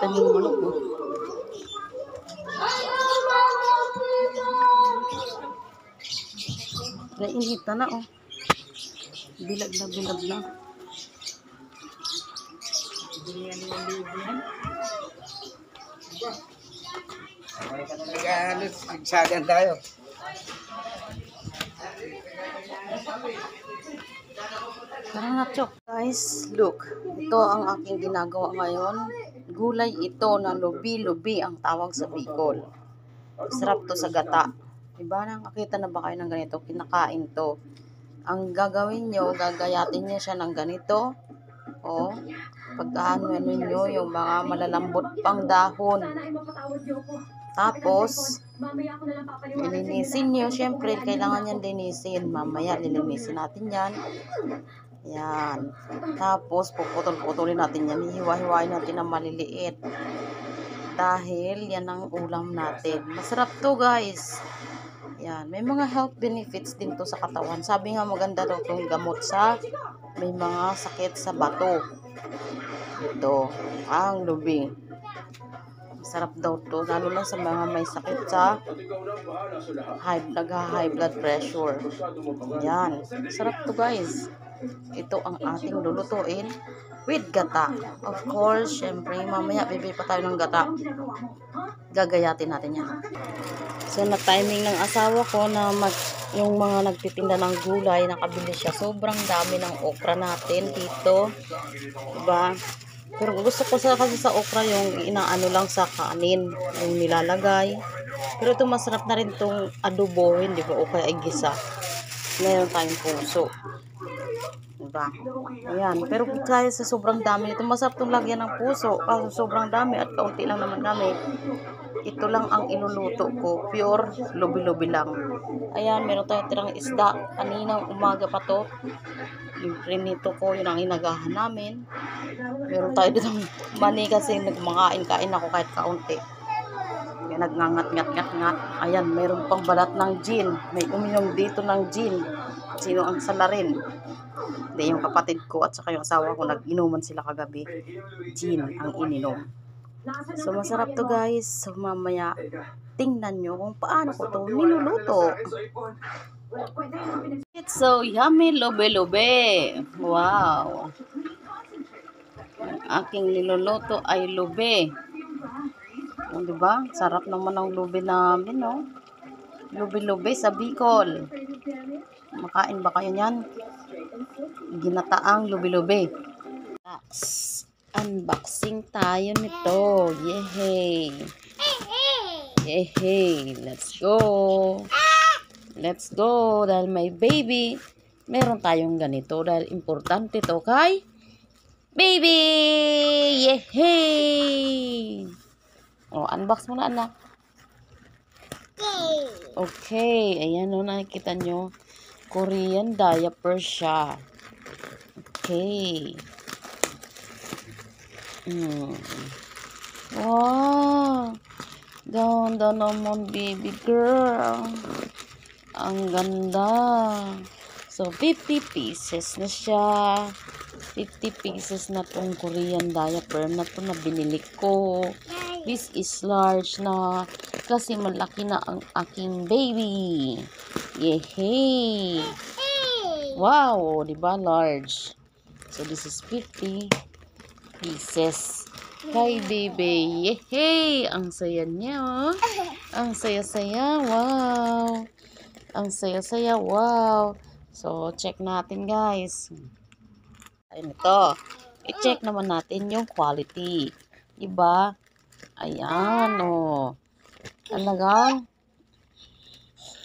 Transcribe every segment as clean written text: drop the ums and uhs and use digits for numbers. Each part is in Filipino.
Kita niyo yung manok mo. Nainita na oh. Bilag na bilag na. Nag-halos, nagsagan tayo. Tara na, Chok. Guys, look. Ito ang aking ginagawa ngayon. Gulay ito na lubi-lubi ang tawag sa Bicol. Sarap to sa gata. Diba, nakakita na ba kayo ng ganito? Kinakain to. Ang gagawin nyo, gagayatin nyo siya ng ganito. O, pagkaano nyo yung mga malalambot pang dahon. Tapos, lilinisin nyo. Siyempre, kailangan yan linisin. Mamaya, lilinisin natin yan. Yan. Tapos, puputol-putulin natin yan. Hiwa-hiwain natin ng maliliit. Dahil, yan ang ulam natin. Masarap to, guys. Yan. May mga health benefits din to sa katawan. Sabi nga, maganda daw itong gamot sa may mga sakit sa bato. Ito. Ang lubi. Masarap daw to. Lalo na sa mga may sakit sa high blood pressure. Yan. Masarap to, guys. Ito ang ating lulutuin with gata. Of course, syempre, mamaya bibili pa tayo ng gata. Gagayatin natin yan. So, na-timing ng asawa ko na yung mga nagtitinda ng gulay, nakabili siya. Sobrang dami ng okra natin dito. Diba? Pero gusto ko kasi sa okra yung inaano lang sa kanin, yung nilalagay. Pero ito masarap na rin itong adobohin, di ba? O kaya ay gisa. Meron tayong puso. Diba? Ayan. Pero kaya sa sobrang dami ito, masarap itong lagyan ng puso. Kaso sobrang dami at kaunti lang naman kami. Ito lang ang iluluto ko. Pure lubi-lubi lang. Ayan, meron tayong tirang isda. Kaninang umaga pa to. Yung prinito ko, yun ang inagahan namin. Meron tayo dito mani kasi nagmakain-kain ako kahit kaunti. Kaya nagngangat-ngat-ngat-ngat. Ayan, meron pang balat ng gin. May uminom dito ng gin. Sino ang salarin? Hindi, yung kapatid ko at saka yung asawa ko, nag-inuman sila kagabi. Gin ang ininom. So, masarap to, guys. So, mamaya, tingnan nyo kung paano ko to niluluto. It's so yummy, lube-lube. Wow. Ang aking niluluto ay lube. O, diba? Sarap naman ang lube namin, no? Lube-lube sa Bicol. Makain ba kayo niyan? Ginataang lube-lube. Unboxing tayo nito. Yehey! Yehey! Let's go! Let's go! Dahil may baby, meron tayong ganito. Dahil importante to kay baby! Yehey! O, unbox mo na, anak. Okay. Ayan o, nakikita nyo. Korean diaper siya. Okay. Wow. Ganda naman, baby girl. Ang ganda. So, 50 pieces na siya. 50 pieces na tong Korean diaper na to na binili ko. This is large na kasi malaki na ang aking baby. Yehey! Wow! Diba? Large. So, this is 50 pieces. Kay baby. Yehey! Ang saya niya. Ang saya-saya. Wow! Ang saya-saya. Wow! So, check natin, guys. Ayun ito. I-check naman natin yung quality. Diba? Ayan, oh. Talagang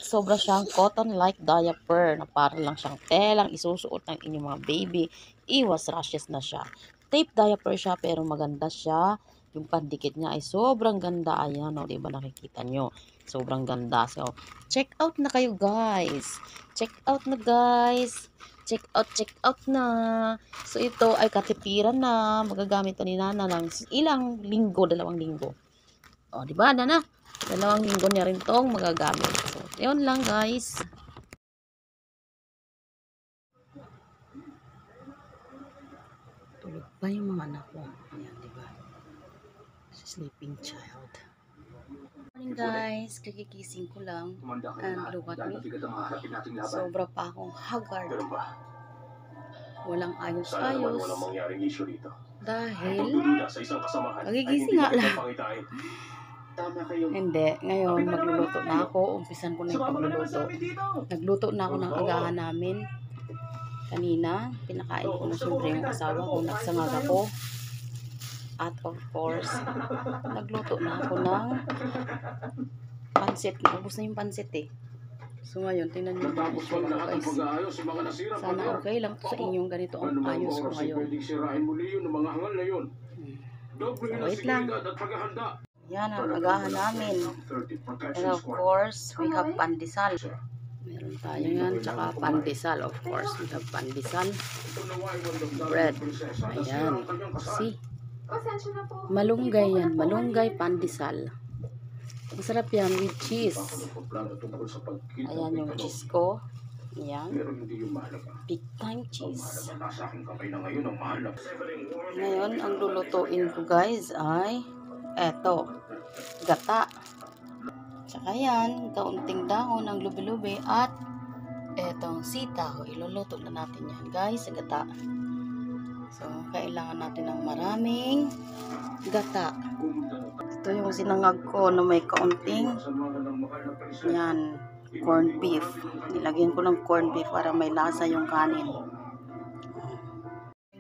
sobra siyang cotton-like diaper na para lang siyang telang isusuot ng inyong mga baby. Iwas rashes na siya. Tape diaper siya pero maganda siya. Yung pandikit niya ay sobrang ganda. Ayan, oh, diba nakikita nyo? Sobrang ganda. So, check out na kayo, guys. Check out na, guys. Check out na. So, ito ay katitiran na. Magagamit na ni Nana ng ilang linggo, 2 linggo. O, diba, Nana? 2 linggo niya rin tong magagamit. So, yun lang, guys. Tulog pa yung mga anak ko. Ayan, diba? Sleeping child. Morning guys, kagigising ko lang. And look at me. Sobra pa akong haggard. Walang ayos-ayos. Dahil kagigising nga lang. Hindi, ngayon magluluto na ako. Umpisan ko na yung pagluluto. Nagluto na ako ng agahan namin. Kanina, pinakain ko na siyempre yung asawa ko. Nagsangag ako. At of course, nagluto na ako ng pansit. Naubos na yung pansit eh. So ngayon, tingnan nyo yung itsura ko guys. Sana okay lang sa inyong ganito ang ayos ko ngayon. So wait lang. Yan ang agahan namin. And of course, we have pandesal. Meron tayo yan, tsaka pandesal. Of course, we have pandesal. Bread. Ayan. See? Malunggay yan. Malunggay pandesal. Masarap yan with cheese. Ayan yung cheese ko. Ayan. Big time cheese. Ngayon, ang lulutuin ko guys ay eto. Gata. Tsaka yan, kaunting dahon ng lubi-lubi at etong sitaw. Iluluto na natin yan guys sa gata. So, kailangan natin ng maraming gata. Ito yung sinangag ko na may kaunting yan, corned beef. Nilagyan ko ng corned beef para may lasa yung kanin.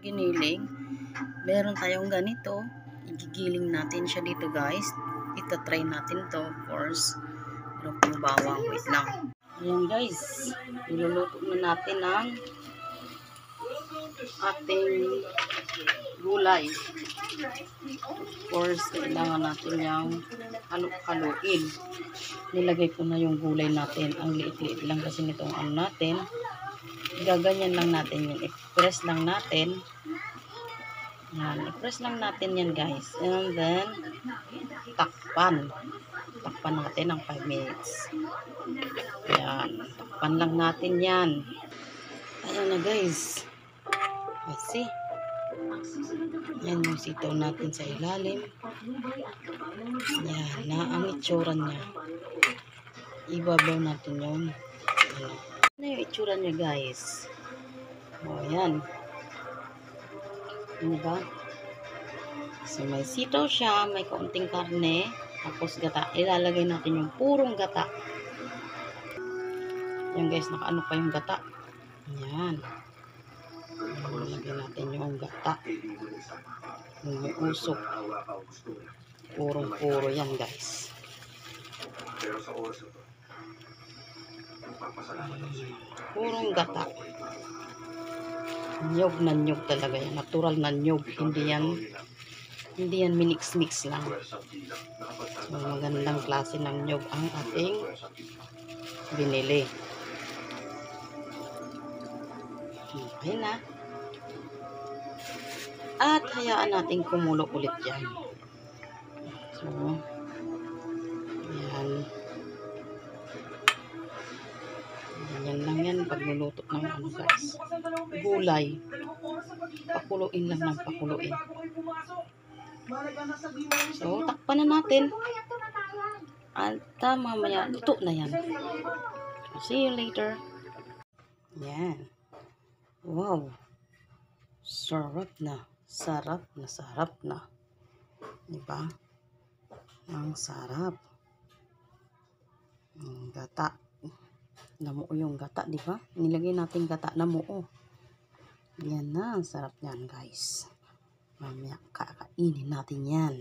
Giniling, meron tayong ganito. Igigiling natin siya dito guys. Ito-try natin to, of course. Meron pang bawang, wait lang. Ayan guys, iluluto na natin ang ating gulay. Of course, kailangan natin yung haluin. Nilagay ko na yung gulay natin. Ang liit-liit lang kasi nitong ano natin. Gaganyan lang natin yun. I-press lang natin. Yan. I-press lang natin yan guys. And then, takpan. Takpan natin ng 5 minutes. Yan. Takpan lang natin yan. Ayan na guys. See? Yan yung sitaw natin sa ilalim. Yan na ang itsura niya. Ibabaw natin yung ano yung itsura niya guys. O yan. Diba? So may sitaw siya, may kaunting karne, tapos gata. Ilalagay natin yung purong gata. Yan guys, nakaano pa yung gata. Yan. Ilalagay natin yung gata. Yung usok. Purong-puro yan guys. Purong gata. Nyog na nyog talaga yan. Natural na nyog. Hindi yan minix-mix lang. So, magandang klase ng nyog ang ating binili. Okay na. At hayaan natin kumulo ulit yan. So, yan. Ganyan lang yan pagluluto ng ano guys. Gulay. Pakuluin lang ng pakuluin. So, takpan na natin. At mamaya, luto na yan. See you later. Yan. Wow. Sarap na. Sarap na sarap na. Diba? Ang sarap. Gata. Namuo yung gata, diba? Nilagay natin gata, namuo. Yan na. Ang sarap niyan, guys. Mamaya, kakainin natin yan.